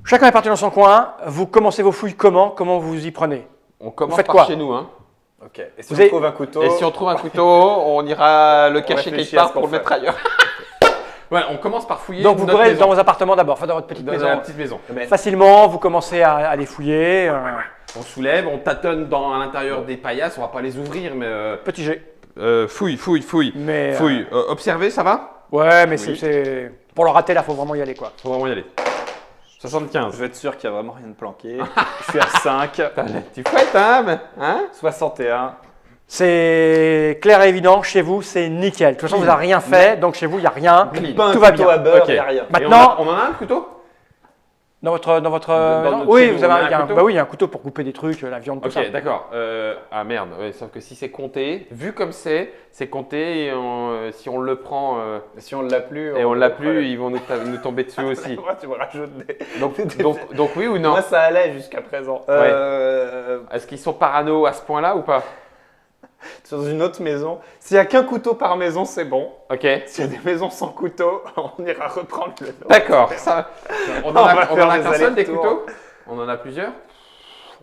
Chacun est parti dans son coin. Vous commencez vos fouilles comment? Comment vous y prenez? On commence faites par quoi? chez nous. Hein. Ok. Et si Vous on avez- trouve un couteau Et si on trouve un couteau, on ira le cacher réfléchit quelque à part ce qu'on pour le fait. mettre ailleurs. Ouais, on commence par fouiller Donc vous notre courez maison. dans vos appartements d'abord, enfin dans votre petite Dans maison. la petite maison. Mais- Facilement, vous commencez à les fouiller. On soulève, on tâtonne à l'intérieur des paillasses, on va pas les ouvrir, mais Petit jet. fouille. Mais Fouille. Observer, ça va? ouais, mais Oui. c'est pour le rater là, faut vraiment y aller quoi. Faut vraiment y aller. Je 75. veux être sûr qu'il n'y a vraiment rien de planqué. Je suis à 5. Tu fouettes, hein? 61. C'est clair et évident. Chez vous, c'est nickel. De toute façon, vous n'avez rien fait, donc chez vous, il n'y a rien. Clean. Pas un Tout va couteau bien. à beurre, Ok. il n'y a rien. Et Maintenant, on en a un couteau? dans votre notre oui, chez vous nous, avez on a un couteau bah oui, il y a un couteau pour couper des trucs, la viande, tout ça. Ok, d'accord. Ah merde, ouais, sauf que si c'est compté, vu comme c'est compté et si on le prend Si on ne l'a plus. et on l'a problème. plus, ils vont nous tomber dessus aussi. Moi, tu me rajoutes des. Donc oui ou non? Moi, ça allait jusqu'à présent. Est-ce qu'ils sont parano à ce point-là ou pas? Dans une autre maison. S'il n'y a qu'un couteau par maison, c'est bon. Ok. S'il y a des maisons sans couteau, on ira reprendre le nom. D'accord. Ça, on en va a faire des qu'un seul des allers-retours. couteaux? On en a plusieurs?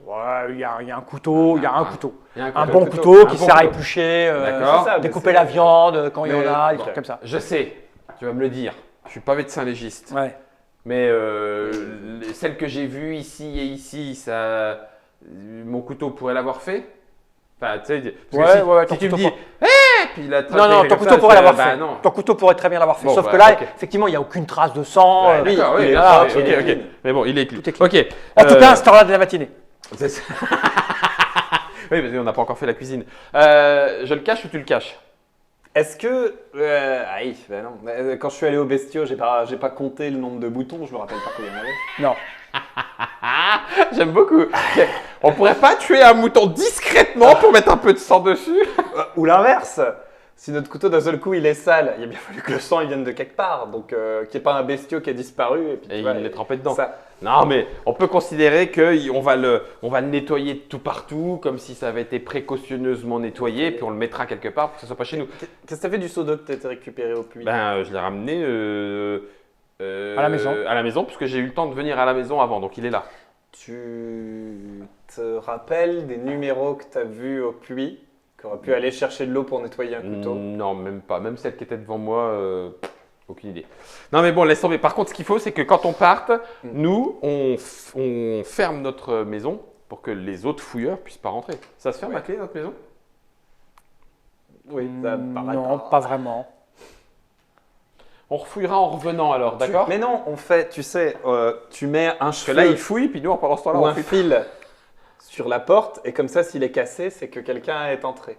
Ouais, il y a un couteau, il y a un couteau. Il y a Un couteau. bon couteau Un qui bon sert à couteau. éplucher, D'accord. C'est ça, mais découper c'est- la viande quand il y en Mais- a, des bon. trucs comme ça. Je sais, tu vas me le dire. Je suis pas médecin légiste. Ouais. Mais celle que j'ai vue ici et ici, mon couteau pourrait l'avoir fait. Enfin, tu sais, parce que Ouais, si ton tu me couteau dis, pour- puis la Non, non, ton couteau pourrait l'avoir fait. Non. Ton couteau pourrait très bien l'avoir fait. Bon, Sauf bah, que là, ok. effectivement, il n'y a aucune trace de sang. Ouais, oui, d'accord, il oui, est bien là, sûr, il est ok. clean. Mais bon, il est clean. Tout est clean. Ok. En tout cas, à cette heure-là de la matinée. c'est ça. Oui, mais on n'a pas encore fait la cuisine. Je le cache ou tu le caches? Est-ce que. Aïe, ben non. Quand je suis allé au bestiau, j'ai pas compté le nombre de boutons, je me rappelle pas combien il y en avait. Non. J'aime beaucoup. On pourrait pas tuer un mouton discrètement pour mettre un peu de sang dessus? Ou l'inverse. Si notre couteau d'un seul coup il est sale, il a bien fallu que le sang il vienne de quelque part. Donc qu'il n'y ait pas un bestiau qui a disparu. Et, puis, Et tu il vois, l'est trempé dedans. ça- Non, mais on peut considérer qu'on va le nettoyer de tout partout, comme si ça avait été précautionneusement nettoyé, puis on le mettra quelque part pour que ça soit pas chez nous. Qu'est-ce que t'as fait du seau d'eau que t'as récupéré au puits? Ben, je l'ai ramené À la maison. À la maison, puisque j'ai eu le temps de venir à la maison avant, donc il est là. Tu te rappelles des numéros que tu as vus au puits, qui auraient pu aller chercher de l'eau pour nettoyer un couteau? Non, même pas. Même celle qui était devant moi, aucune idée. Non, mais bon, laisse tomber. Par contre, ce qu'il faut, c'est que quand on parte, nous, on ferme notre maison pour que les autres fouilleurs puissent pas rentrer. Ça se ferme Ouais. à clé, notre maison? Oui, ça me paraît Non, pas vraiment. On refouillera en revenant alors, d'accord? Mais non, on fait, tu sais, tu mets un Parce que cheveu là, il fouille, puis nous, pendant ce temps-là, ou on un fouille. fil sur la porte, et comme ça, s'il est cassé, c'est que quelqu'un est entré.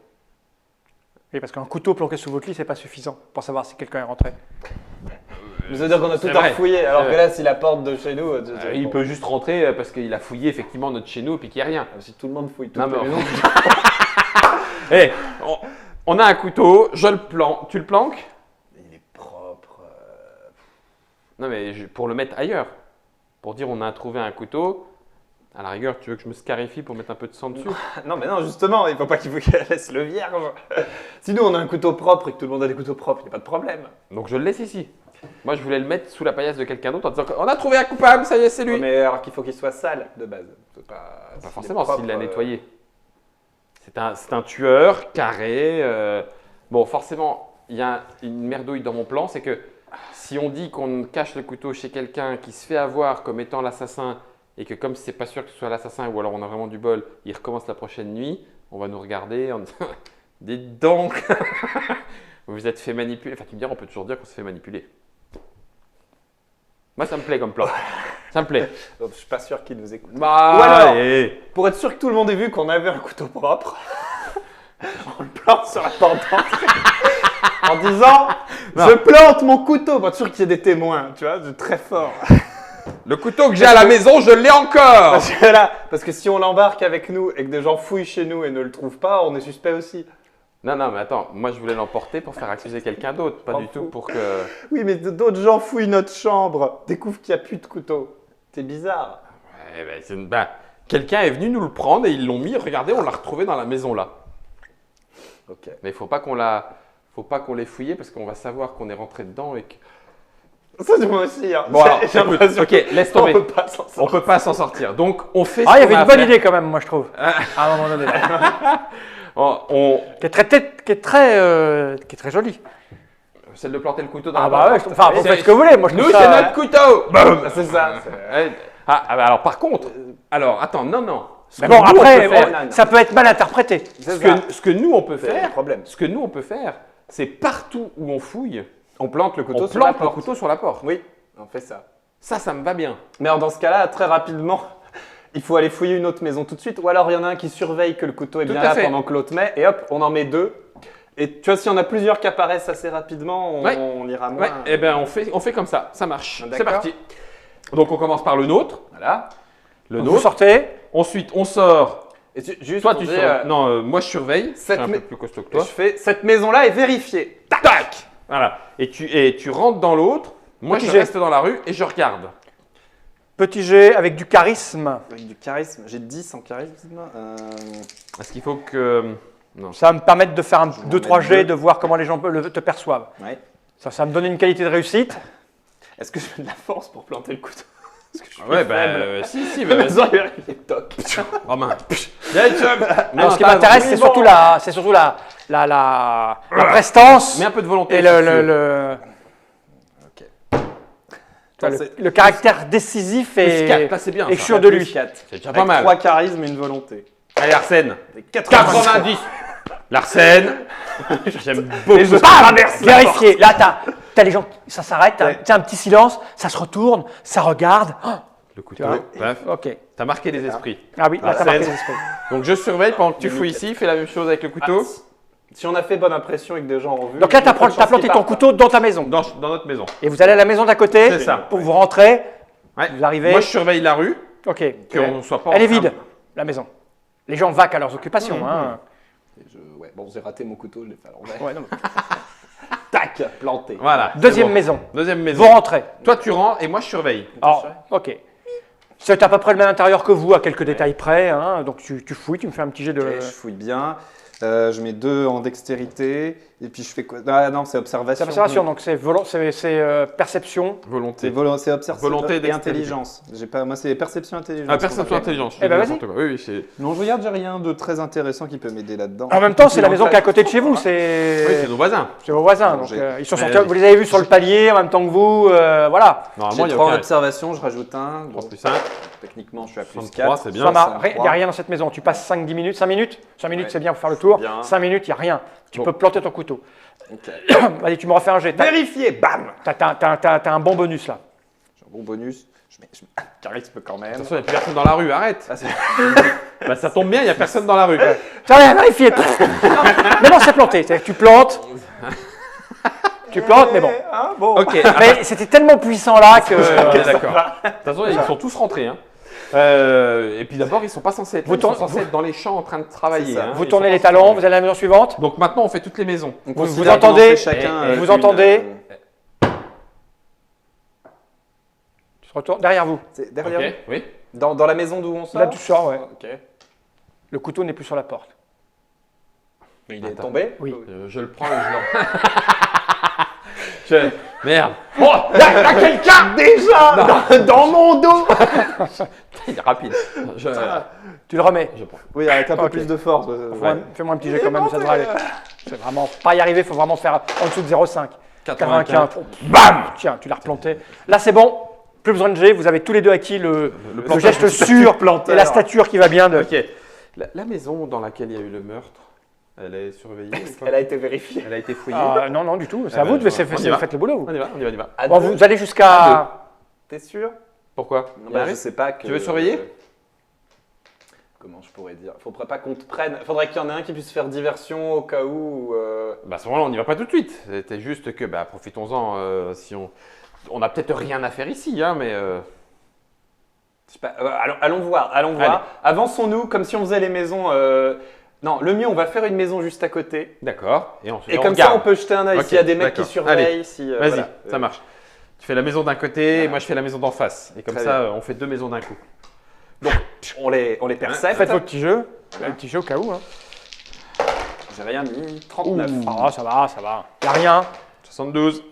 Oui, parce qu'un couteau planqué sous votre lit, c'est pas suffisant pour savoir si quelqu'un est rentré. Ça veut dire qu'on a tout c'est vrai. refouillé, alors C'est que vrai. là, si la porte de chez nous, Il peut juste rentrer parce qu'il a fouillé effectivement notre chez nous et puis qu'il n'y a rien. Si tout le monde fouille toutes Non, les mais maisons, Eh, on a un couteau, je le planque. Tu le planques? il est propre. Non, mais pour le mettre ailleurs. Pour dire on a trouvé un couteau. À la rigueur, tu veux que je me scarifie pour mettre un peu de sang dessus? Non, mais non, justement, il faut pas qu'il faut qu'elle laisse le vierge. Si nous, on a un couteau propre et que tout le monde a des couteaux propres, il n'y a pas de problème. Donc je le laisse ici. Moi, je voulais le mettre sous la paillasse de quelqu'un d'autre en disant on a trouvé un coupable, ça y est, c'est lui. Mais alors qu'il faut qu'il soit sale de base. C'est pas, Pas s'il est forcément propre, s'il l'a nettoyé. C'est un tueur carré. Bon, forcément, il y a une merdouille dans mon plan, c'est que si on dit qu'on cache le couteau chez quelqu'un qui se fait avoir comme étant l'assassin et que comme c'est pas sûr que ce soit l'assassin ou alors on a vraiment du bol, il recommence la prochaine nuit, on va nous regarder en disant dites donc, vous vous êtes fait manipuler. Enfin, tu me diras, on peut toujours dire qu'on se fait manipuler. Moi, ça me plaît comme plan. Ça me plaît. Donc, je suis pas sûr qu'il nous écoute. Bah, Ou alors, allez. pour être sûr que tout le monde ait vu qu'on avait un couteau propre, on le plante sur la porte d'entrée en disant Non. je plante mon couteau. Pour être sûr qu'il y ait des témoins, tu vois, de très fort. Le couteau que j'ai à la maison, je l'ai encore. Parce que si on l'embarque avec nous et que des gens fouillent chez nous et ne le trouvent pas, on est suspect aussi. Non, non, mais attends, moi je voulais l'emporter pour faire accuser quelqu'un d'autre, pas M'en du tout fous. pour que. Oui, mais d'autres gens fouillent notre chambre, découvrent qu'il n'y a plus de couteau. C'est bizarre. Ouais, quelqu'un est venu nous le prendre et ils l'ont mis. Regardez, on l'a retrouvé dans la maison là. Ok. Mais il faut pas qu'on l'ait fouillé parce qu'on va savoir qu'on est rentré dedans et que. Ça, c'est moi aussi. Hein. Bon, alors, J'ai écoute, l'impression ok, laisse qu'on tomber. peut pas s'en On sortir. peut pas s'en sortir. Donc, on fait ce Ah, il y qu'on avait a une à bonne faire. idée quand même, moi je trouve. À un moment donné. On- qui est très jolie. Celle de planter le couteau dans Ah la bah barbe. ouais, enfin, vous C'est- faites ce que vous voulez. Moi, je Nous, trouve c'est ça, notre couteau. Boum. C'est ça. Bah alors, par contre, alors, attends, non. Ce Mais que bon, nous, on après, peut faire- non, non. ça peut être mal interprété. C'est ce ça. que, ce que nous, on peut C'est le faire, problème. ce que nous, on peut faire, c'est partout où on fouille, On plante le couteau on sur la plante le porte. couteau sur la porte. Oui, on fait ça. Ça me va bien. Mais alors, dans ce cas-là, très rapidement, il faut aller fouiller une autre maison tout de suite. Ou alors, il y en a un qui surveille que le couteau est Tout bien à là fait. pendant que l'autre met. Et hop, on en met deux. Et tu vois, s'il y en a plusieurs qui apparaissent assez rapidement, Ouais. on ira moins. Ouais, et ben on fait comme ça, ça marche. D'accord. C'est parti. Donc on commence par le nôtre. Voilà. Le Vous nôtre. sortez. Ensuite, on sort. Et juste, Toi, on tu dit, sors. Non, moi je surveille. Je suis cette un mai- peu plus costaud que je toi. fais cette maison-là est vérifiée. Tac. Voilà. Et tu rentres dans l'autre. Moi, Petit je jet. reste dans la rue et je regarde. Petit jet avec du charisme. Avec du charisme. J'ai 10 en charisme. Est-ce qu'il faut que. Non. Ça va me permettre de faire un vais en 2-3 mettre jets, deux. de voir comment les gens te perçoivent. Ouais. Ça va me donner une qualité de réussite. Est-ce que je fais de la force pour planter le couteau? Parce que je suis Ouais, faible. si, La bah, maison est vérifiée. Toc. Romain. Non, ce qui m'intéresse, c'est surtout la prestance Mets un peu de volonté. et si tu veux. Ok. tu vois, C'est le caractère décisif Plus 4, et, là c'est bien. et ça. sûr de lui. 4. C'est déjà pas mal. 3 charisme et une volonté. Allez, Arsène. 90. L'arsène. J'aime beaucoup. Et je ça. traverse la porte. Vérifier. Là, t'as les gens, ça s'arrête, t'as un petit silence, ça se retourne, ça regarde. Oh, Le couteau. tu vois. Bref. Ok. T'as marqué les esprits. Ah oui, là, t'as Arsène. marqué les esprits. Donc je surveille pendant que tu fouilles ici. Fais la même chose avec le couteau. Si on a fait bonne impression et que des gens ont vu. Donc là, il y a pas de t'as chance planté qu'ils ton partent. couteau dans ta maison. Dans notre maison. Et vous allez à la maison d'à côté C'est ça. pour vous rentrer. Ouais. Vous arrivez. Moi je surveille la rue. Ok. Qu'on soit pas. Elle est en train vide, la maison. Les gens vaquent à leurs occupations. Hein. Ouais, bon, j'ai raté mon couteau, je l'ai fait à l'envers. Ouais, non, mais- Tac, planté. Voilà. c'est Deuxième bon. maison. Deuxième Vous maison. rentrez. Toi tu rentres et moi je surveille. Alors, ok. C'est à peu près le même intérieur que vous, à quelques détails près. Hein. Donc tu fouilles, tu me fais un petit jet de. Ok, je fouille bien. Je mets 2 en dextérité. Et puis je fais quoi? Ah non, c'est observation. C'est observation, donc c'est perception. Volonté. C'est observation Volonté, et dextérité. intelligence. Moi, c'est perception intelligence. Ah, perception Ok. intelligence. Eh ben, vas-y. N'importe quoi. Oui, c'est. Non, je regarde, j'ai rien de très intéressant qui peut m'aider là-dedans. En même temps, c'est la Puis maison en qui est à fait- côté de chez vous. Oui, c'est C'est nos voisins. vos voisins. Bon, Donc, j'ai- ils sont Mais sortis. vas-y. Vous les avez vus sur le palier en même temps que vous. Voilà. Normalement, il y J'ai a 3 en aucun. observation, je rajoute 1. 3 plus 1. Techniquement, je suis à plus 33, 4. c'est bien. Ça marche. ça, Il n'y a rien dans cette maison. Tu passes 5-10 minutes. 5 minutes 5 minutes, Ouais. c'est bien pour faire le tour. Bien. 5 minutes, il n'y a rien. Tu Bon. peux planter ton couteau. Ok. Allez, tu me refais un jet. Vérifier, bam. T'as un bon bonus là. J'ai un bon bonus. Je mets charisme quand même. Attention, il n'y a plus personne dans la rue, arrête. Ah, c'est- Bah, ça tombe bien, il n'y a personne dans la rue. Tiens, allez, vérifier. Mais non, c'est planté. Tu plantes. Tu plantes, mais bon. Hein, bon. Ok, Mais c'était tellement puissant là que. on est d'accord. De toute façon, ils sont tous rentrés. Hein. Et puis d'abord, ils sont pas censés être, Vous ils sont tournez- censés être dans les champs en train de travailler. C'est ça. hein. Vous Ils tournez sont les pas talons, censés- vous allez à la maison suivante. Donc maintenant, on fait toutes les maisons. On Vous considère qu'on en entendez- fait chacun, et vous une, entendez- Tu te retournes derrière vous. C'est derrière Ok, oui. nous. Dans la maison d'où on sort. Là, tu sors, ouais. Ok. Le couteau n'est plus sur la porte. Mais il est Attends. tombé. Oui. Je le prends et je le. Merde. Oh, là, quelqu'un Déjà dans mon dos. Il est rapide. Je Tu le remets. prends. Oui, avec un peu Ok. plus de force. Fais-moi un petit jet quand même, ça devrait aller. C'est vraiment pas y arriver, il faut vraiment faire en dessous de 0,5. 95. Oh, bam. Tiens, tu l'as replanté. Là, c'est bon. Plus besoin de jet. Vous avez tous les deux acquis le planteur. geste sûr et la stature qui va bien. De... Ok. La maison dans laquelle il y a eu le meurtre, elle est surveillée ou pas Elle a été vérifiée. Elle a été fouillée. Non, non, du tout. C'est Ah à vous bah, de faire. on y va. Faites le boulot. vous. On y va, on y va, on y va. À Bon, deux. vous allez jusqu'à. T'es sûr? Pourquoi Bah, je sais pas que. Tu veux surveiller? Comment je pourrais dire? Faudrait pas qu'on te prenne. Faudrait qu'il y en ait un qui puisse faire diversion au cas où. Bah à ce moment-là, on n'y va pas tout de suite. C'était juste que, bah, profitons-en. Si on n'a peut-être rien à faire ici, hein, mais. Je sais pas, allons voir, allons voir. Allez. Avançons-nous comme si on faisait les maisons. Non, le mieux, on va faire une maison juste à côté. D'accord. Et ensuite, Et on comme ça, regarde. on peut jeter un œil Ok, s'il y a des mecs qui d'accord. surveillent. Allez, Si, Vas-y, voilà. ça marche. Tu fais la maison d'un côté, Voilà. moi je fais la maison d'en face. Et comme Très ça, on fait 2 maisons d'un coup. On les percepte. Faites vos petits jeux. Un petit jeu au cas où. Hein. J'ai rien mis. 39. Ah, ça va, ça va. Y a rien. 72.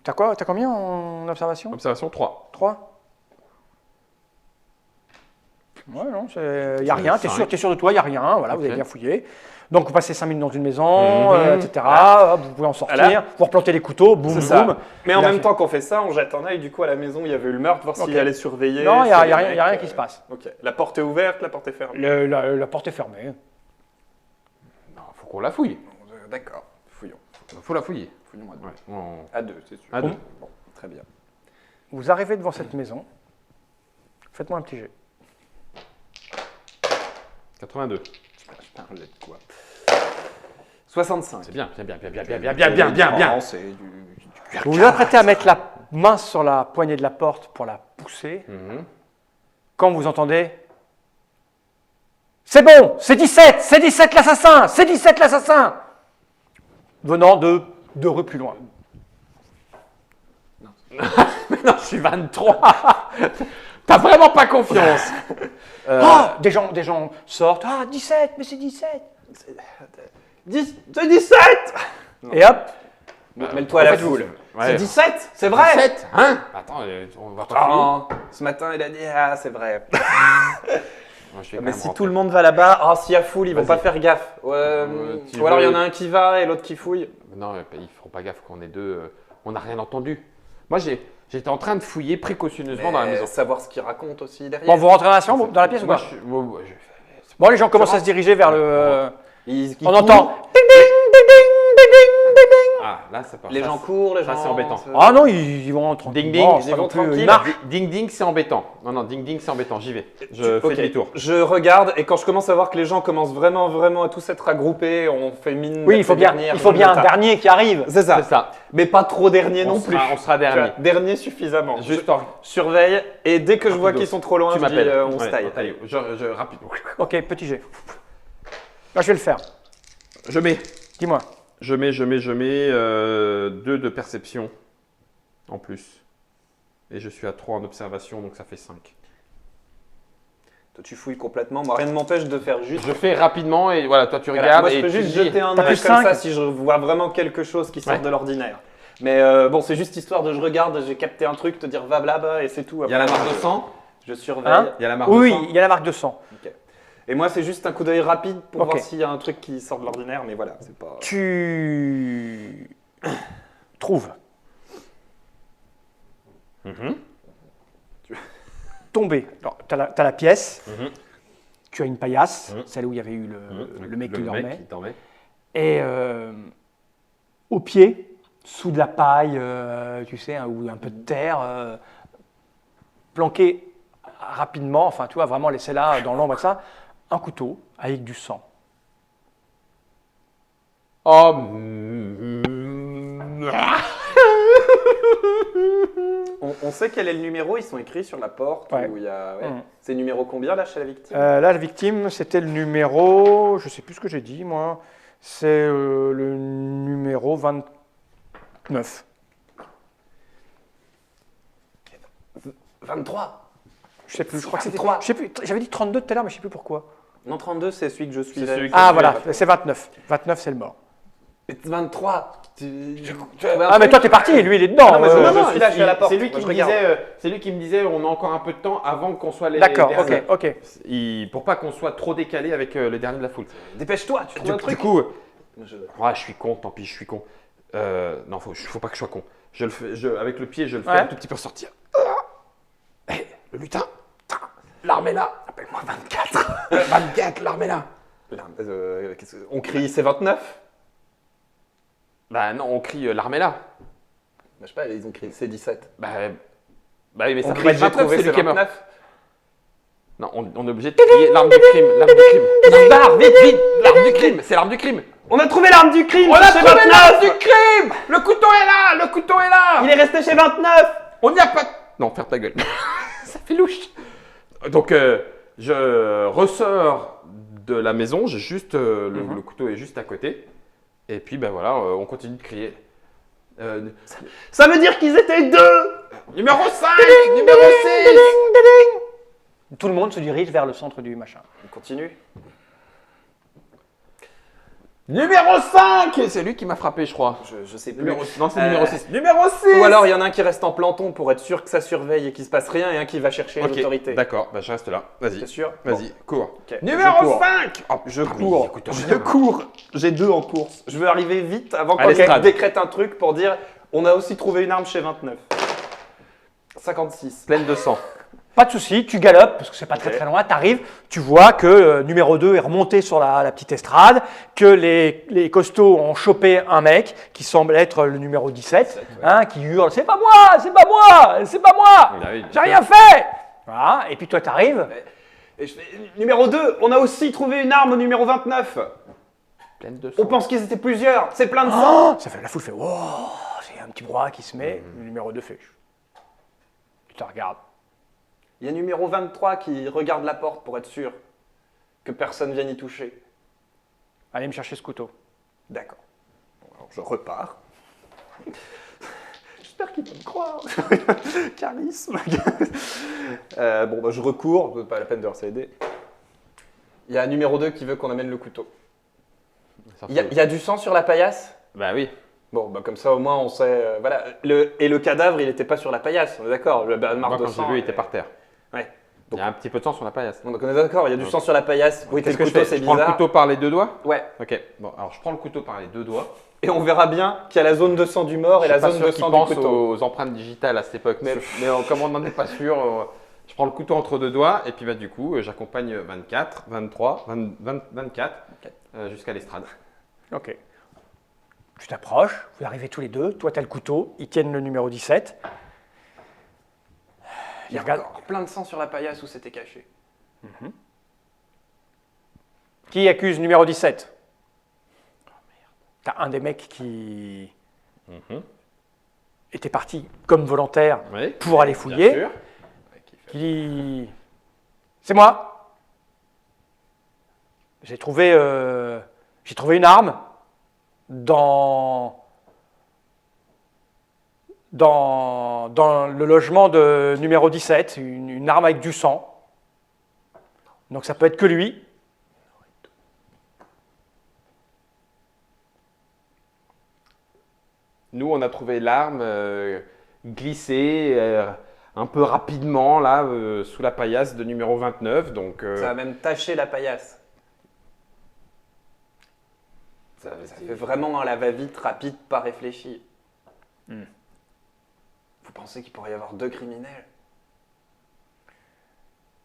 T'as quoi? T'as combien en observation? Observation 3. 3? Ouais, non, il n'y a rien. cinq. T'es sûr de toi, il n'y a rien. Voilà, vous Ok. avez bien fouillé. Donc, vous passez 5 minutes dans une maison, etc. Hop, vous pouvez en sortir. Voilà. Vous replantez les couteaux, boum, C'est ça. boum. Mais en Il a même fait- temps qu'on fait ça, on jette un œil du coup à la maison où il y avait eu le meurtre, voir Ok. s'il allait surveiller. Non, il n'y a, s'il y rien, y a rien qui se passe. Ok. La porte est ouverte, la porte est fermée. La porte est fermée. Non, faut qu'on la fouille. D'accord. Fouillons. Faut la fouiller. Fouillons à deux. Ouais. on- À deux, c'est sûr. À deux. Bon, très bien. Vous arrivez devant cette maison. Faites-moi un petit jet. 82. Je parle de quoi 65. C'est bien, bien. C'est du Vous vous apprêtez à mettre la main sur la poignée de la porte pour la pousser. Mhm. Quand vous entendez « C'est bon, c'est 17 l'assassin, c'est 17 l'assassin !» venant de 2 rues plus loin. Non, je suis 23. T'as vraiment pas confiance. Ah, des gens sortent. Ah, 17, mais c'est 17. C'est 17. Et hop, Mêle-toi à la foule. Ouais. C'est 17, c'est vrai. 17, hein? Attends, on va pas fouiller. Oh, ce matin, il a dit ah, c'est vrai. Moi, je vais quand Mais même si rentrer. tout le monde va là-bas, ah, s'il y a foule, ils vont Vas-y. pas faire gaffe. tu Ou alors il y veux- en a un qui va et l'autre qui fouille. Non, ils feront pas gaffe qu'on est deux. On n'a rien entendu. Moi, j'étais en train de fouiller précautionneusement dans la maison. Savoir ce qu'il raconte aussi derrière. bon, vous rentrez dans la pièce ou Moi, pas? je- Bon, les gens commencent à se diriger vers le... Ils On courent. entend ding ding ding ding ding ding ding. Ah, là, ça part. Les Ça, gens courent, les ça, gens. c'est embêtant. Ah non, ils vont tranquillement. Ding, ding, c'est ils pas vont non plus- tranquille. Ils marchent. Ding ding, c'est embêtant. Non, ding ding, c'est embêtant. J'y vais. Je fais Ok. demi-tour. Je regarde et quand je commence à voir que les gens commencent vraiment à tous être regroupés, on fait mine. Oui, d'être il faut les bien, derniers, il faut bien un ça. dernier qui arrive. C'est ça. C'est ça. Mais pas trop dernier non plus. On sera Tu vois, dernier. dernier suffisamment. Juste Je en. surveille et dès que je vois Rapidos. qu'ils sont trop loin, Tu je dis m'appelles. on se Ouais, taille. allez, rapide. Ok, petit jet. Là, je vais le faire. Je mets. Dis-moi. Je mets 2 de perception en plus. Et je suis à 3 en observation, donc ça fait 5. Toi, tu fouilles complètement. Moi, rien ne m'empêche de faire juste. Je fais rapidement et voilà, toi tu Voilà, regardes moi, je et peux tu juste dis- jeter un T'as œil plus comme cinq. ça si je vois vraiment quelque chose qui sort Ouais. de l'ordinaire. Mais bon, c'est juste histoire de je regarde, j'ai capté un truc, te dire va là-bas et c'est tout. Il y a la Après, marque de sang. Je surveille. Hein Il y a la marque Oui, de sang. il y a la marque de sang. Ok. Et moi, c'est juste un coup d'œil rapide pour Ok. voir s'il y a un truc qui sort de l'ordinaire, mais voilà, c'est pas. Tu trouves Mhm. tombé. Tu as la pièce, Mhm. tu as une paillasse, Mhm. celle où il y avait eu le mec qui dormait. qui dormait. Et au pied, sous de la paille, tu sais, hein, ou un peu de terre, planqué rapidement, enfin, tu vois, vraiment laissé là dans l'ombre et ça, un couteau avec du sang. Oh. On sait quel est le numéro, ils sont écrits sur la porte. Ouais. Où il y a, ouais. Mhm. C'est numéro combien là chez la victime Là, la victime, c'était le numéro, je sais plus ce que j'ai dit, moi, c'est le numéro 29. 23. Je sais plus, je crois que c'était 23. je sais plus, j'avais dit 32 tout à l'heure, mais je sais plus pourquoi. Non, 32, c'est celui que je suis. C'est celui Ah voilà, c'est 29. 29, c'est le mort. 23. Ah, mais toi, t'es parti, et lui, il est dedans. Non, mais euh, je suis là, je suis à la porte. C'est lui, Moi, qui je me regarde. disait, c'est lui qui me disait on a encore un peu de temps avant qu'on soit les D'accord, derniers. ok. Pour pas qu'on soit trop décalé avec le dernier de la foule. Dépêche-toi, tu trouves un Du truc. coup, Je- ouais, je suis con, tant pis, je suis con. Non, faut pas que je sois con. Je le fais, avec le pied, je le fais Ouais. un tout petit peu ressortir. Le lutin, l'arme est là. Appelle-moi 24. 24, l'arme est là. On crie c'est 29. Bah non, on crie l'arme est là. Je sais pas, ils ont crié c'est 17. Bah oui, mais ça On peut crie pas être j'ai 29, trouvé c'est c'est lui qui est mort. 29. Non, on est obligé de crier l'arme du crime, l'arme du crime. Barre, vite, l'arme du crime, c'est l'arme du crime. On a trouvé l'arme du crime. On a c'est trouvé 29. l'arme du crime. Le couteau est là, le couteau est là. Il est resté chez 29. On n'y a pas. Non, ferme ta gueule. Ça fait louche. Donc, je ressors de la maison. J'ai juste le couteau est juste à côté. Et puis, ben voilà, on continue de crier. Ça veut dire qu'ils étaient deux. Numéro 5, numéro 6. Tout le monde se dirige vers le centre du machin. On continue. Numéro 5. C'est lui qui m'a frappé, je crois. Je sais plus. Non, c'est numéro 6. Numéro 6. Ou alors il y en a un qui reste en planton pour être sûr que ça surveille et qu'il se passe rien et un qui va chercher Ok, l'autorité. d'accord, bah, je reste là. Vas-y. T'es sûr? Vas-y, cours. Ok, je Numéro cours. 5. Je cours. J'ai 2 en course. Je veux arriver vite avant À qu'on l'estrade. décrète un truc pour dire on a aussi trouvé une arme chez 29. 56. Pleine de sang. Pas de souci, tu galopes, parce que c'est pas très Ok. très loin, tu arrives, tu vois que numéro 2 est remonté sur la petite estrade, que les costauds ont chopé un mec qui semble être le numéro 17, hein, qui hurle « C'est pas moi, c'est pas moi, c'est pas moi, Ah oui, j'ai rien fait !» Voilà, et puis toi tu arrives, Et je fais, numéro 2, on a aussi trouvé une arme au numéro 29. Pleine de sang. On pense qu'ils étaient plusieurs. C'est plein de sang. ça fait, la foule fait « Wow !» C'est un petit brouhaha qui se met, le numéro 2 fait « Tu te regardes. Il y a numéro 23 qui regarde la porte pour être sûr que personne vienne y toucher. Allez me chercher ce couteau. » D'accord. Bon, alors je repars. J'espère qu'il va me croire. Charisme. Bon, bah, je recours, pas la peine de recéder. Il y a un numéro 2 qui veut qu'on amène le couteau. Il y a du sang sur la paillasse? Bah oui. Bon, bah, comme ça au moins on sait. Voilà. Et le cadavre, il n'était pas sur la paillasse, on est d'accord. Le marre Moi, de quand j'ai sang. vu, il était par terre. Ouais. Il y a un petit peu de sang sur la paillasse. Bon, donc on est d'accord, il y a du sang sur la paillasse. Oui, Qu'est-ce le que je couteau, fais? c'est Je prends le bizarre. couteau par les deux doigts? Ouais. Ok. Bon, alors je prends le couteau par les deux doigts. Et on verra bien qu'il y a la zone de sang du mort et Je la suis pas zone sûr de qu'ils sang pensent du couteau. aux empreintes digitales à cette époque. Mais comme on n'en est pas sûr, je prends le couteau entre deux doigts et puis bah, du coup, j'accompagne 24, 23, 24 jusqu'à l'estrade. Ok. Tu t'approches, vous arrivez tous les deux, toi tu as le couteau, ils tiennent le numéro 17. Il y a encore plein de sang sur la paillasse où c'était caché. Qui accuse numéro 17? T'as un des mecs qui était parti comme volontaire Oui. pour aller Bien fouiller, sûr. qui dit « C'est moi, j'ai trouvé une arme dans le logement de numéro 17, une arme avec du sang. Donc ça peut être que lui. » Nous, on a trouvé l'arme glissée un peu rapidement là sous la paillasse de numéro 29. Donc, Ça a même taché la paillasse. Ça fait vraiment un lava-vite rapide, pas réfléchi. Vous pensez qu'il pourrait y avoir 2 criminels?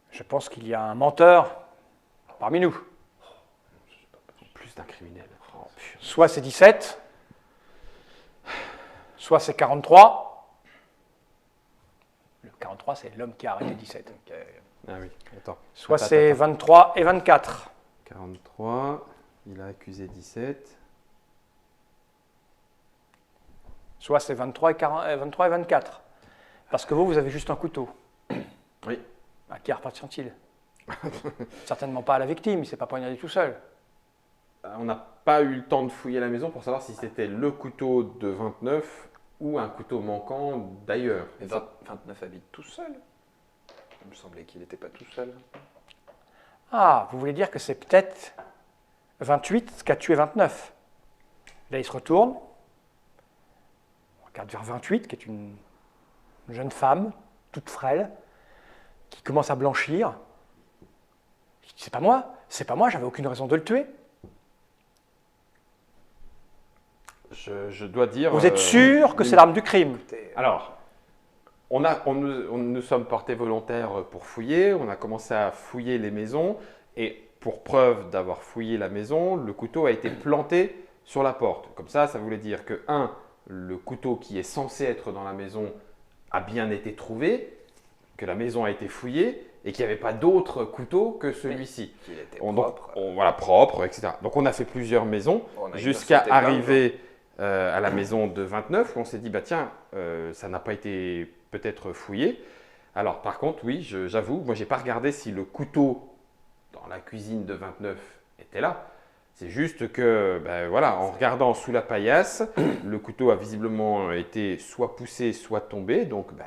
Je pense qu'il y a un menteur parmi nous. plus d'un criminel. Oh, putain. Soit c'est 17, soit c'est 43. Le 43, c'est l'homme qui a arrêté 17. Ah oui, attends. Soit Attends, c'est attends. 23 et 24. 43, il a accusé 17. Soit c'est 23 et 24. Parce que vous avez juste un couteau. Oui. À qui appartient-il? Certainement pas à la victime, il ne s'est pas poignardé tout seul. On n'a pas eu le temps de fouiller la maison pour savoir si c'était le couteau de 29 ou un couteau manquant d'ailleurs. Et 29 habite tout seul. Il me semblait qu'il n'était pas tout seul. Ah, vous voulez dire que c'est peut-être 28 qui a tué 29. Là, il se retourne. On regarde vers 28, qui est une jeune femme, toute frêle, qui commence à blanchir. Il dit, c'est pas moi, j'avais aucune raison de le tuer. Je dois dire. Vous êtes sûr que c'est l'arme du crime? Alors, on nous sommes portés volontaires pour fouiller, on a commencé à fouiller les maisons et pour preuve d'avoir fouillé la maison, le couteau a été planté sur la porte. Comme ça voulait dire que, le couteau qui est censé être dans la maison a bien été trouvé, que la maison a été fouillée et qu'il n'y avait pas d'autre couteau que celui-ci. Qu'il était Donc, propre. voilà, propre, etc. Donc on a fait plusieurs maisons On a jusqu'à exercé plein de arriver à la maison de 29 où on s'est dit, bah tiens, ça n'a pas été peut-être fouillé. Alors par contre, oui, j'avoue, moi j'ai pas regardé si le couteau dans la cuisine de 29 était là. C'est juste que, ben voilà, en regardant sous la paillasse, le couteau a visiblement été soit poussé, soit tombé. Donc, ben,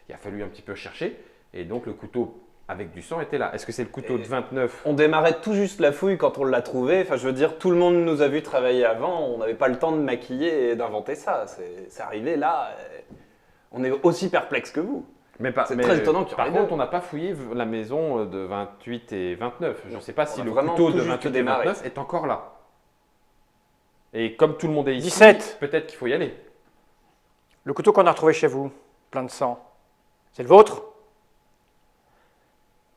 il a fallu un petit peu chercher. Et donc, le couteau avec du sang était là. Est-ce que c'est le couteau de 29? On démarrait tout juste la fouille quand on l'a trouvé. Enfin, je veux dire, tout le monde nous a vu travailler avant. On n'avait pas le temps de maquiller et d'inventer ça. C'est arrivé là. On est aussi perplexe que vous. C'est très étonnant qu'il y en Par ait contre, deux. on n'a pas fouillé la maison de 28 et 29. Je ne sais pas si On a le vraiment couteau tout de juste 28 et démarré. 29 est encore là. Et comme tout le monde est ici, 17. peut-être qu'il faut y aller. Le couteau qu'on a retrouvé chez vous, plein de sang, c'est le vôtre?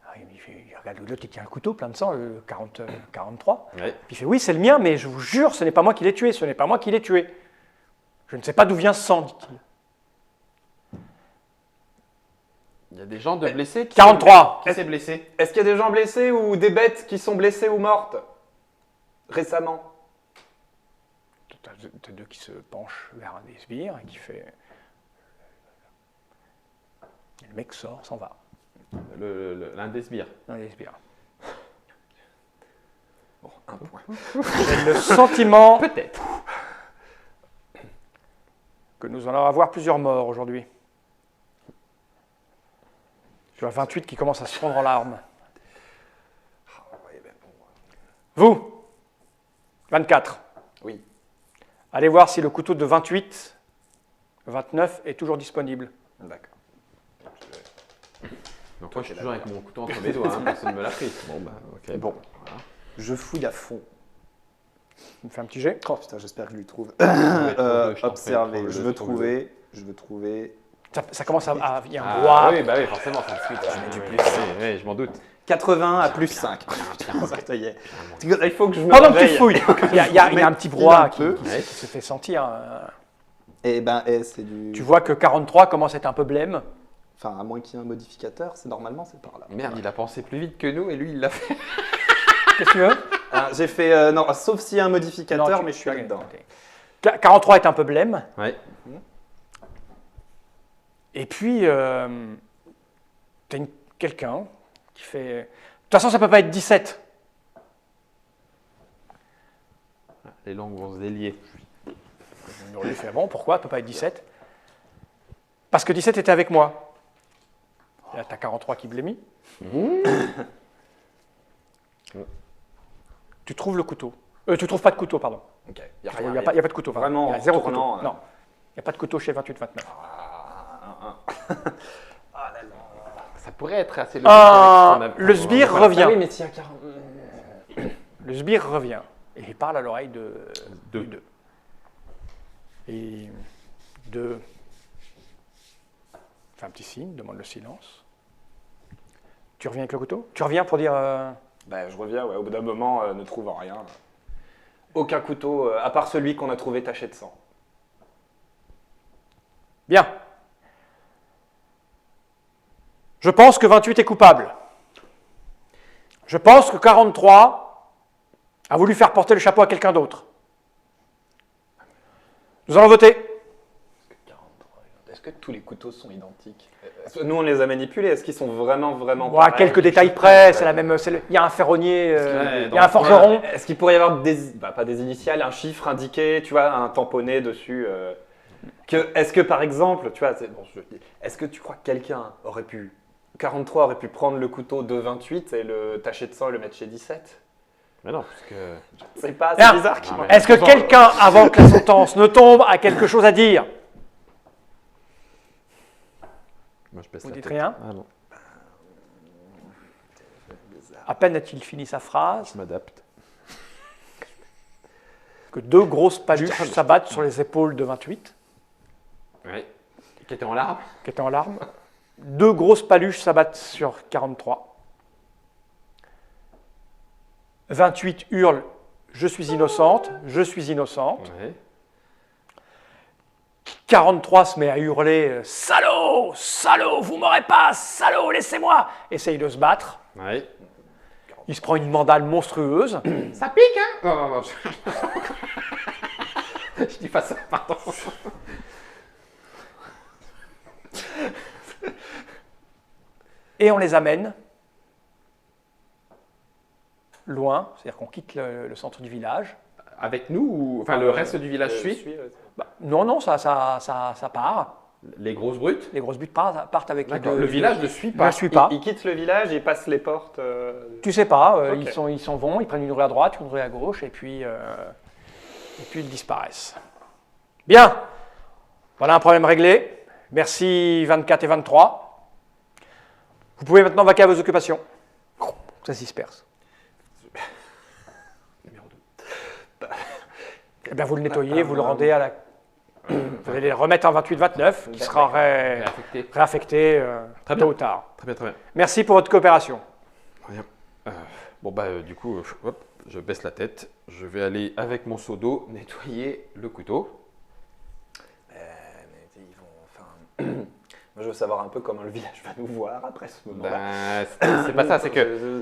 Ah, il regarde l'autre, il tient un couteau plein de sang, 43. Ouais. Puis il fait oui, c'est le mien, mais je vous jure, ce n'est pas moi qui l'ai tué, ce n'est pas moi qui l'ai tué. Je ne sais pas d'où vient ce sang, dit-il. Il y a des gens de blessés. 43. Qui s'est blessé? Est-ce qu'il y a des gens blessés ou des bêtes qui sont blessées ou mortes récemment? T'as deux qui se penchent vers un des sbires et qui fait. Et le mec sort, s'en va. L'un des sbires. Un des sbires. Bon, un point. J'ai le sentiment Peut-être. que nous allons avoir plusieurs morts aujourd'hui. Tu as 28 qui commence à se fondre en larmes. Vous, 24. Oui. Allez voir si le couteau de 28, 29 est toujours disponible. D'accord. Donc moi, je suis toujours avec mon couteau entre mes doigts. Personne ne me l'a pris. Bon, bah, ok. Bon, je fouille à fond. Tu me fais un petit jet. Oh putain, j'espère que je lui trouve. Je t'en Observer, prie, je veux trouver. Ça commence à. Il y a un Ah, bois. oui, bah oui, forcément, c'est le suite. mets du plus. Oui, je m'en doute. 80 à plus 5. Ça y est. Il faut que je me Pendant que tu réveille. fouilles, il y a un petit brouhaha qui Ouais. se fait sentir. Et ben, c'est du. Tu vois que 43 commence à être un peu blême. Enfin, à moins qu'il y ait un modificateur, c'est normalement c'est par là. Merde, il a pensé plus vite que nous et lui, il l'a fait. Qu'est-ce que tu veux? J'ai fait non, sauf s'il y a un modificateur, Non, mais je suis tu- là-dedans. ok. 43 est un peu blême. Ouais. Et puis, tu as quelqu'un qui fait. De toute façon, ça ne peut pas être 17. Les langues vont se délier. On lui fait bon, pourquoi? Ça ne peut pas être 17. Parce que 17 était avec moi. Et là, tu as 43 qui blémit. Tu trouves le couteau. Tu trouves pas de couteau, pardon. Ok. Il n'y a pas de couteau. pardon. Vraiment Il y a zéro tournant, couteau. Non. Il n'y a pas de couteau chez 28-29. Ça pourrait être assez logique. avec ce qu'on a- Le sbire Voilà. revient. Ah oui, mais s'il y a 40. Le sbire revient. Et il parle à l'oreille de Deux. deux. Et deux fait un petit signe, demande le silence. Tu reviens avec le couteau? Tu reviens pour dire. Ben, je reviens, ouais, au bout d'un moment, ne trouvant rien. Aucun couteau, à part celui qu'on a trouvé taché de sang. Bien. Je pense que 28 est coupable. Je pense que 43 a voulu faire porter le chapeau à quelqu'un d'autre. Nous allons voter. 43. Est-ce que tous les couteaux sont identiques? Nous, on les a manipulés. Est-ce qu'ils sont vraiment Bon, à pareils? quelques détails près, c'est la même. Il y a un ferronnier, il y a un forgeron. Est-ce qu'il pourrait y avoir pas des initiales, un chiffre indiqué, tu vois, un tamponné dessus est-ce que par exemple, tu vois, est-ce que tu crois que quelqu'un aurait pu, 43 aurait pu prendre le couteau de 28 et le tacher de sang et le mettre chez 17? Mais non, parce que. C'est pas Bien. assez bizarre qu'il Non, manque. mais- Est-ce que quelqu'un, avant que la sentence ne tombe, a quelque chose à dire? Moi, je baisse Vous la dites tête. rien? Ah non, À peine a-t-il fini sa phrase je m'adapte. que deux grosses paluches s'abattent sur les épaules de 28, Oui. Qui était en larmes. qui était en larmes. Deux grosses paluches s'abattent sur 43. 28 hurle « Je suis innocente, je suis innocente Ouais. ». 43 se met à hurler « Salaud, salaud, vous m'aurez pas, salaud, laissez-moi » Essaye de se battre. Ouais. Il se prend une mandale monstrueuse. Ça pique, hein? Non, non, non. Je dis pas ça, pardon. Et on les amène loin, c'est-à-dire qu'on quitte le centre du village. Avec nous ou. Enfin, le reste du village suit. Non, ça part. Les grosses brutes. Les grosses buttes partent avec les D'accord. deux. Le village ne suit ne pas. suit pas. Ils quittent le village, ils passent les portes. Tu sais pas, Ok. ils s'en vont, ils prennent une rue à droite, une rue à gauche, et puis ils disparaissent. Bien, voilà un problème réglé. Merci 24 et 23. Vous pouvez maintenant vaquer à vos occupations. Ça se disperse. Numéro 2. Eh bien, vous le nettoyez, vous le rendez à la... Vous allez le remettre en 28-29, qui sera Réaffecté. réaffecté Très tôt bien. ou tard. Très bien, très bien. Merci pour votre coopération. Rien. Bon, du coup, hop, je baisse la tête. Je vais aller avec mon seau d'eau nettoyer le couteau. Mais ils vont. Enfin. Moi, je veux savoir un peu comment le village va nous voir après ce moment-là. C'est pas ça, c'est que.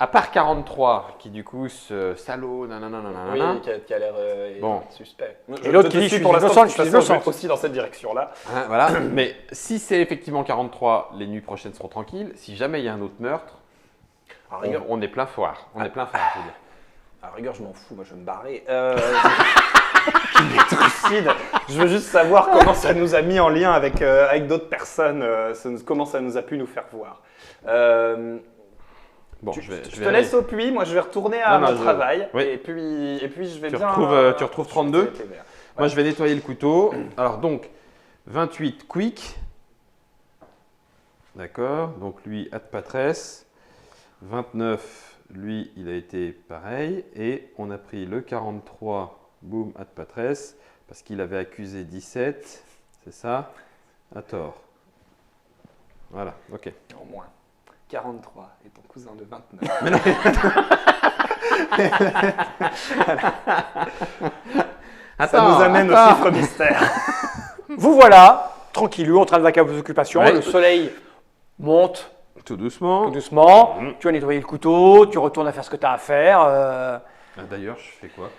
À part 43, qui du coup, ce salaud, nanana, Oui, nanana. qui a l'air Bon. suspect. Et l'autre qui dit, suis je suis pour l'instant, innocent, de toute je suis façon, je vais innocent. aussi dans cette direction-là. Hein, voilà. Mais si c'est effectivement 43, les nuits prochaines seront tranquilles. Si jamais il y a un autre meurtre, À rigueur, on est plein foire. On est plein foire, je veux dire. à rigueur, je m'en fous, moi je vais me barrer. Qu'il est trucide. Je veux juste savoir comment ça nous a mis en lien avec d'autres personnes, comment ça nous a pu nous faire voir. Bon, Je vais te aller. laisse au puits, moi je vais retourner à Non, mon travail. oui. Et puis je vais Tu bien. retrouves 32? je vais vers. Moi, je vais nettoyer le couteau. Alors, donc, 28 quick. D'accord. Donc, lui, ad patresse. 29, lui, il a été pareil. Et on a pris le 43, boum, ad patresse, parce qu'il avait accusé 17. C'est ça? À tort. Voilà, ok. Au moins. 43 et ton cousin de 29. Ça nous amène au chiffre mystère. Vous voilà, tranquillou, en train de vaquer à vos occupations. Ouais. Le soleil monte Tout doucement. tout doucement. Mhm. Tu vas nettoyer le couteau, tu retournes à faire ce que tu as à faire. Ah, d'ailleurs, je fais quoi?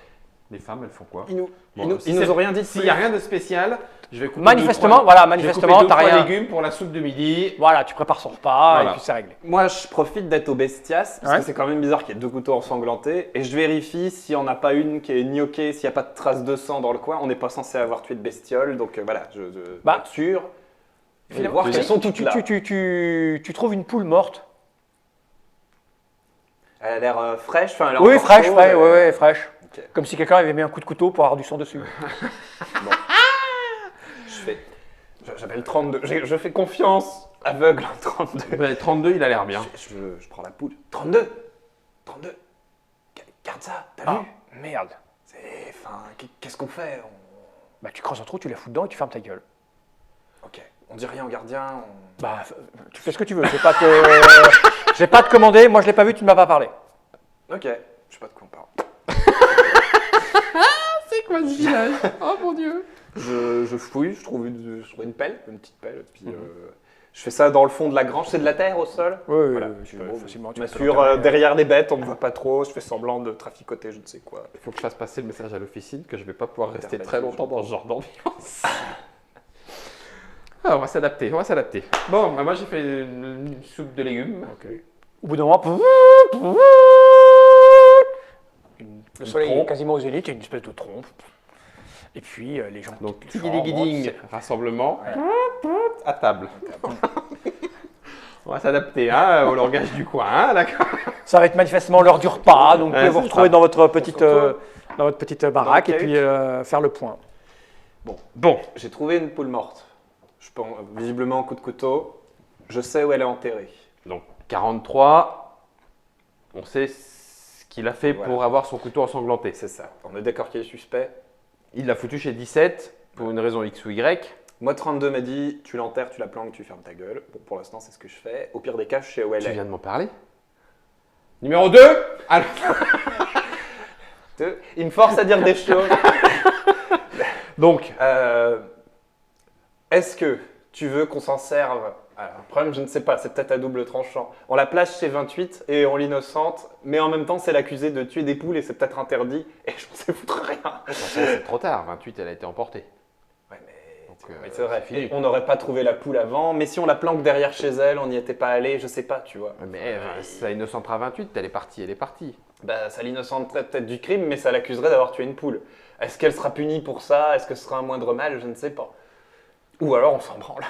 Les femmes, elles font quoi? Ils nous, Bon, ils nous, si ils nous c'est- ont rien dit de S'il plus. n'y a rien de spécial, je vais couper Manifestement, deux, trois- voilà, je vais manifestement, couper deux, t'as trois rien. légumes pour la soupe de midi. Voilà, tu prépares son repas Voilà. et puis c'est réglé. Moi, je profite d'être au bestias, parce Ouais. que c'est quand même bizarre qu'il y ait deux couteaux ensanglantés, et je vérifie s'il n'y en a pas une qui est gnoquée, s'il n'y a pas de traces de sang dans le coin. On n'est pas censé avoir tué de bestiole, donc voilà, je Bah, pour être sûr. Je vais Finalement, voir qu'elles sont toutes là. tu trouves une poule morte. Elle a l'air fraîche, enfin elle est Oui, encore fraîche, chaude, fraîche, ouais, fraîche. Ok. Comme si quelqu'un avait mis un coup de couteau pour avoir du sang dessus. J'appelle 32, je fais confiance aveugle en 32. Ben, 32, il a l'air bien. Je prends la poule. 32 32 Garde ça, t'as Ah, vu merde. Qu'est-ce qu'on fait Bah, tu creuses un trou, tu la fous dedans et tu fermes ta gueule. Ok, on dit rien au gardien. Bah, tu fais ce que tu veux. Je vais pas te, je vais pas te commander. Moi, je l'ai pas vu, tu ne m'as pas parlé. Ok, je sais pas de quoi on parle. C'est quoi ce village? Oh mon dieu. Je fouille, je trouve une pelle, une petite pelle, puis je fais ça dans le fond de la grange. C'est de la terre au sol. Oui, Voilà, tu je peux facilement. je m'assure derrière les bêtes, on me voit pas trop, je fais semblant de traficoter je ne sais quoi. Il faut que je fasse passer le message à l'officine que je vais pas pouvoir rester Perfect. très longtemps dans ce genre d'ambiance. Ah, on va s'adapter, on va s'adapter. Bon, bah, moi j'ai fait une soupe de légumes. Au bout d'un moment, le soleil est trompe. quasiment au zénith, il y a une espèce de trompe. Et puis les gens Donc, qui tigidiguiding, rassemblement, à table. On va s'adapter hein, au langage du coin, hein, d'accord? Ça va être manifestement l'heure du repas, donc vous Ouais, pouvez vous c'est retrouver ça. dans votre petite baraque Dans et le puis faire le point. Bon, J'ai trouvé une poule morte. Je pense, visiblement coup de couteau. Je sais où elle est enterrée. donc 43, on sait ce qu'il a fait Voilà. pour avoir son couteau ensanglanté. C'est ça. On est d'accord qu'il est suspect. Il l'a foutu chez 17 pour une raison X ou Y. Moi, 32 m'a dit, tu l'enterres, tu la planques, tu fermes ta gueule. Bon, pour l'instant, c'est ce que je fais. Au pire des cas, je sais où elle Tu est. viens de m'en parler. Numéro 2. Alors, Il me force à dire des choses. donc, Est-ce que tu veux qu'on s'en serve? Alors, le problème, je ne sais pas, c'est peut-être à double tranchant. On la place chez 28 et on l'innocente, mais en même temps, c'est l'accusé de tuer des poules et c'est peut-être interdit. Et je ne sais foutre rien. de toute façon, c'est trop tard. 28, elle a été emportée. Ouais, mais Donc, mais c'est vrai, fini. on n'aurait pas trouvé la poule avant, mais si on la planque derrière chez elle, on n'y était pas allé, je sais pas, tu vois. Mais ça innocentera 28, elle est partie, elle est partie. Bah, ça l'innocenterait peut-être du crime, mais ça l'accuserait d'avoir tué une poule. Est-ce qu'elle sera punie pour ça? Est-ce que ce sera un moindre mal? Je ne sais pas. Ou alors on s'en branle.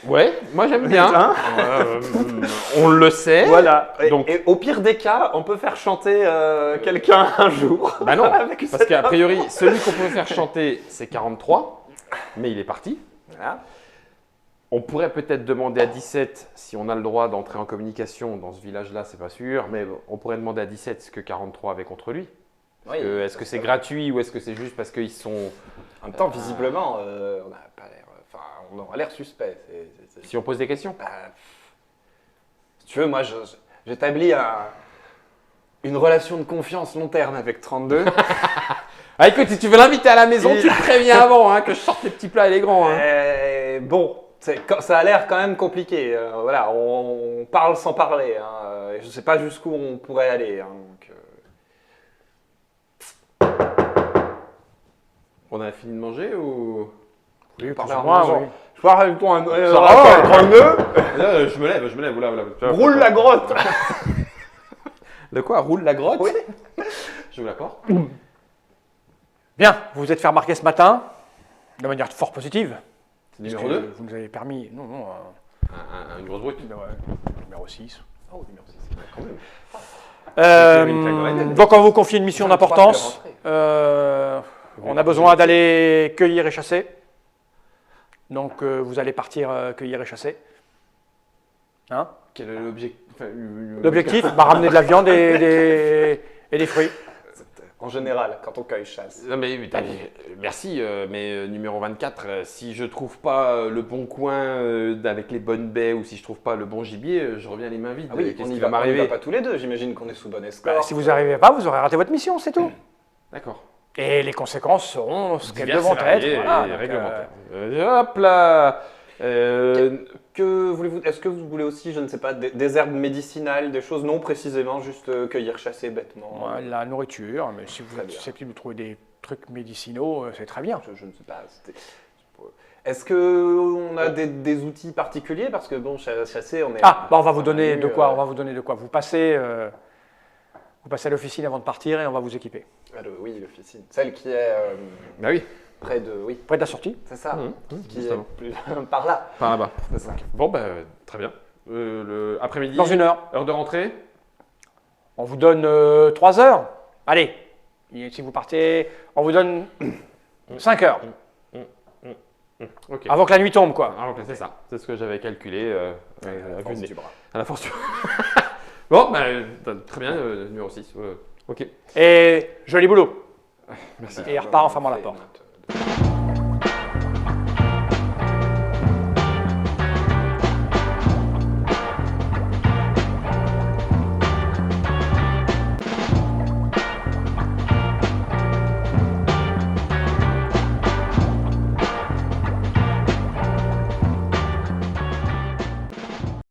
Ouais, moi j'aime bien. Hein On le sait. Voilà. Donc- Et au pire des cas, on peut faire chanter quelqu'un un jour. Bah non, Avec parce cette qu'a priori, celui qu'on peut faire chanter, c'est 43, mais il est parti. Voilà. On pourrait peut-être demander à 17 si on a le droit d'entrer en communication dans ce village-là, c'est pas sûr, mais on pourrait demander à 17 ce que 43 avait contre lui. Oui, Est-ce que c'est gratuit ou est-ce que c'est juste parce qu'ils sont. En même temps, visiblement, on n'a pas l'air. Enfin, on aura l'air suspect. Si on pose des questions. Bah, si tu veux, moi, j'établis une relation de confiance long terme avec 32. Ah écoute, si tu veux l'inviter à la maison, tu le préviens avant, hein, que je sorte les petits plats et les grands. Hein. Bon, ça a l'air quand même compliqué. Voilà, on parle sans parler. Hein, je ne sais pas jusqu'où on pourrait aller. Hein, donc, On a fini de manger ou. Oui, parler plus ou en moins, mangeant. oui. je parle avec toi un va, 32. Là, je me lève, voilà. Roule la grotte. De quoi? Roule la grotte? Oui. Je vous la porte. Bien, vous vous êtes fait remarquer ce matin, de manière fort positive. C'est numéro puisque 2? Vous nous avez permis. Non, non, Une grosse brute. numéro 6. Oh, numéro 6, quand même. une claque dans la gueule. Donc, on vous confie une mission 23 d'importance. fait rentrer. On a besoin d'aller cueillir et chasser. Donc, vous allez partir cueillir et chasser. Hein? Quel est l'objectif? L'objectif, ramener de la viande et des fruits. En général, quand on cueille chasse. Non mais merci, mais numéro 24, si je trouve pas le bon coin avec les bonnes baies ou si je trouve pas le bon gibier, je reviens les mains vides. Ah oui, Qu'est-ce on qui y va va m'arriver? pas tous les deux. J'imagine qu'on est sous bonne Bah, escorte. si vous n'arrivez pas, vous aurez raté votre mission, c'est tout. D'accord. Et les conséquences seront ce qu'elles Diverses devront et variées être. Voilà, et donc, réglementaires. Hop là. Que voulez-vous? Est-ce que vous voulez aussi, je ne sais pas, des herbes médicinales, des choses non précisément, juste cueillir, chasser bêtement? la nourriture, mais si vous Très êtes bien. susceptible de trouver des trucs médicinaux, c'est très bien. Je ne sais pas. Est-ce qu'on a des outils particuliers? Parce que bon, chasser, on est. On va vous donner de quoi. On va vous donner de quoi. Vous passez à l'officine avant de partir et on va vous équiper. Oui, l'officine. Celle qui est Bah oui. près de. Oui, Près de la sortie. c'est ça. Qui est justement. plus par là. Par là-bas. C'est ça. Bon bah très bien. Le après-midi. Dans une heure. Heure de rentrée. On vous donne 3 heures. Allez, et si vous partez, on vous donne 5 heures. Ok. Avant que la nuit tombe, quoi. Ah, ok, c'est ça. C'est ce que j'avais calculé. À la force du bras. À la force du Bon, bah, très bien, numéro 6. Ok. Et joli boulot. Merci. Et il repart en fermant la On fait porte. une note de-